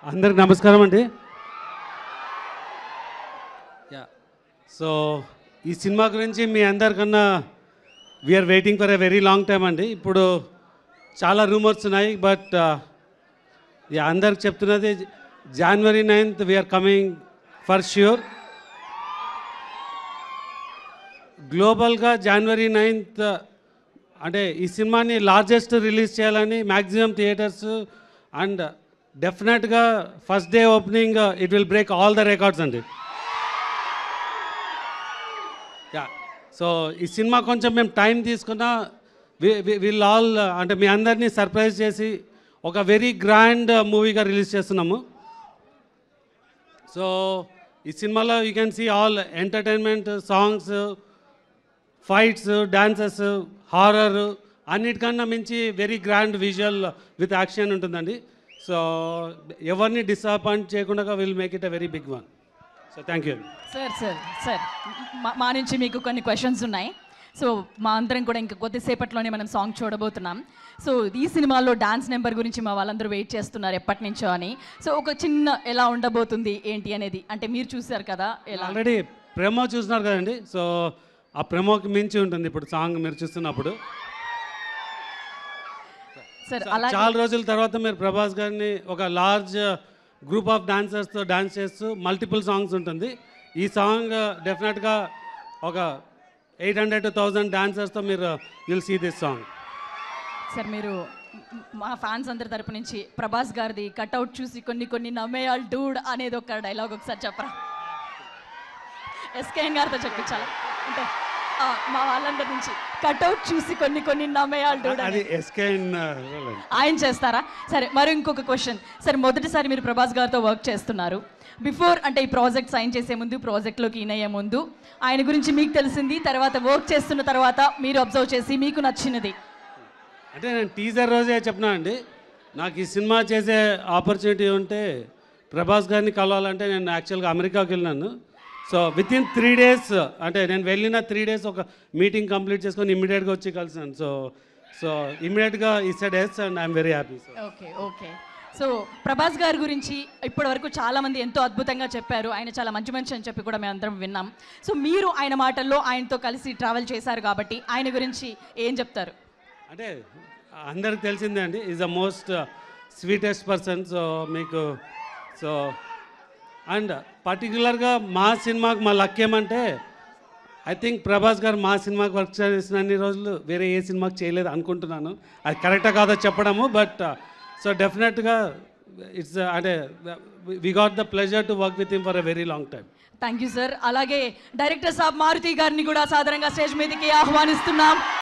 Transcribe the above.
అందరికి నమస్కారం అండి. యా సో ఈ సినిమా గురించి మీ అందరికన్నా we are waiting for a very long time అండి. ఇప్పుడు చాలా రూమర్స్ ఉన్నాయి, బట్ అందరికి చెప్తున్నది January 9th we're coming for sure. గ్లోబల్గా January 9th అంటే ఈ సినిమాని లార్జెస్ట్ రిలీజ్ చేయాలని మ్యాక్సిమం థియేటర్స్ అండ్ డెఫినెట్గా first day opening it will break all the records అండి. యా సో ఈ సినిమా కొంచెం మేము టైం తీసుకున్నా విల్ ఆల్ అంటే మీ అందరినీ సర్ప్రైజ్ చేసి ఒక వెరీ గ్రాండ్ మూవీగా రిలీజ్ చేస్తున్నాము. సో ఈ సినిమాలో you can see all entertainment, songs, fights, dances, horror అన్నిటికన్నా మించి very grand visual with action ఉంటుందండి. సో ఎవరిని డిసప్పాయింట్ చేయకుండా will make it a very big one. So thank you. Sir మా నుంచి మీకు కొన్ని క్వశ్చన్స్ ఉన్నాయి. సో మా అందరం కూడా ఇంకా కొద్దిసేపట్లోనే మనం సాంగ్ చూడబోతున్నాం. సో ఈ సినిమాలో డాన్స్ నెంబర్ గురించి మా వాళ్ళందరూ వెయిట్ చేస్తున్నారు ఎప్పటి నుంచో అని. సో ఒక చిన్న ఎలా ఉండబోతుంది ఏంటి అనేది అంటే మీరు చూసారు కదా, ఎలా ఆల్రెడీ ప్రెమో చూస్తున్నారు కదండి. సో ఆ ప్రెమోకి మించి ఉంటుంది ఇప్పుడు సాంగ్ మీరు చూస్తున్నప్పుడు. సార్ చాలా రోజుల తర్వాత మీరు ప్రభాస్ గారిని ఒక లార్జ్ గ్రూప్ ఆఫ్ డాన్సర్స్తో డాన్స్ చేస్తూ మల్టిపుల్ సాంగ్స్ ఉంటుంది. ఈ సాంగ్ డెఫినెట్గా ఒక 800 to 1000 డాన్సర్స్తో మీరు will see this song. Sir మీరు మా ఫ్యాన్స్ అందరి తరపు నుంచి ప్రభాస్ గారిది కట్అవుట్ చూసి కొన్ని నమ్మేయాల్ డూడ్ అనేది ఒక డైలాగ్ ఒకసారి చెప్పరా? ఎస్కేఎన్ గారితో చెప్పించాలి అంటే మా వాళ్ళందరి నుంచి కట్అవుట్ చూసి కొన్ని నమ్మేయాల్ డూడ్ అది ఎస్కేఎన్ ఆయన చేస్తారా? సరే, మరి ఇంకొక క్వశ్చన్ సార్, మొదటిసారి మీరు ప్రభాస్ గారితో వర్క్ చేస్తున్నారు. బిఫోర్ అంటే ఈ ప్రాజెక్ట్ సైన్ చేసే ముందు, ప్రాజెక్ట్లోకి ఇన్ అయ్యే ముందు ఆయన గురించి మీకు తెలిసింది, తర్వాత వర్క్ చేస్తున్న తర్వాత మీరు అబ్జర్వ్ చేసి మీకు నచ్చినది అంటే నేను టీజర్ రోజే చెప్పినా అండి, నాకు ఈ సినిమా చేసే ఆపర్చునిటీ ఉంటే ప్రభాస్ గారిని కలవాలంటే నేను యాక్చువల్గా అమెరికాకి వెళ్ళినాను. సో విత్ ఇన్ 3 days అంటే నేను వెళ్ళిన 3 days ఒక మీటింగ్ కంప్లీట్ చేసుకొని ఇమ్మీడియట్గా వచ్చి కలిసాను. సో ఇమ్మీడియట్గా ఈ said yes and I'm very happy. Okay. So Prabhas గారి గురించి ఇప్పటి వరకు చాలామంది ఎంతో అద్భుతంగా చెప్పారు. ఆయన చాలా మంచి మనిషి అని చెప్పి కూడా మేము అందరం విన్నాం. సో మీరు ఆయన మాటల్లో ఆయనతో కలిసి ట్రావెల్ చేశారు కాబట్టి ఆయన గురించి ఏం చెప్తారు? అంటే అందరికి తెలిసిందే అండి, is the most sweetest person. So మీకు సో అండ్ పర్టికులర్గా మా సినిమాకి మా లక్ ఏమంటే ఐ థింక్ ప్రభాస్ గారు మా సినిమాకి వర్క్ చేసిన అన్ని రోజులు వేరే ఏ సినిమాకి చేయలేదు అనుకుంటున్నాను. అది కరెక్టా కాదో చెప్పడము, బట్ సో డెఫినెట్గా ఇట్స్ అంటే we got the pleasure to work with him for a very long time. Thank you sir. అలాగే డైరెక్టర్ సాబ్ మారుతి గారిని కూడా సాధారణంగా స్టేజ్ మీదకి ఆహ్వానిస్తున్నాం.